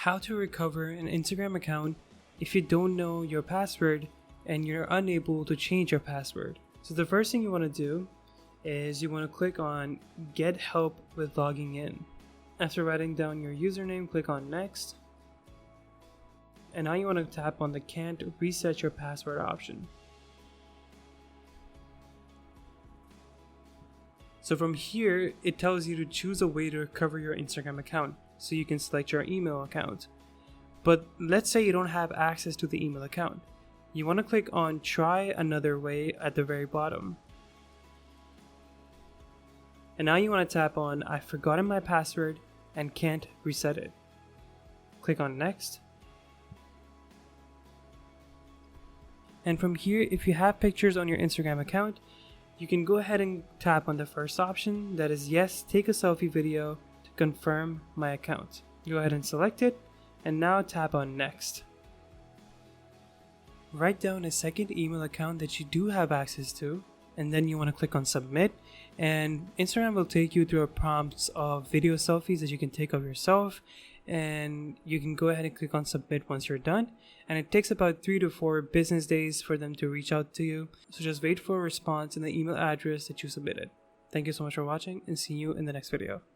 how to recover an Instagram account if you don't know your password and you're unable to change your password. So the first thing you want to do is you want to click on Get Help with Logging In. After writing down your username, click on Next. And now you want to tap on the Can't Reset Your Password option. So from here, it tells you to choose a way to recover your Instagram account. So you can select your email account. But let's say you don't have access to the email account. You want to click on Try Another Way at the very bottom. And now you want to tap on I've forgotten my password and can't reset it. Click on Next. And from here, if you have pictures on your Instagram account, you can go ahead and tap on the first option, that is yes, take a selfie video to confirm my account. Go ahead and select it, and now tap on Next. Write down a second email account that you do have access to, and then you want to click on Submit, and Instagram will take you through a prompt of video selfies that you can take of yourself, and you can go ahead and click on Submit once you're done, and it takes about 3 to 4 business days for them to reach out to you. So just wait for a response in the email address that you submitted. Thank you so much for watching, and see you in the next video.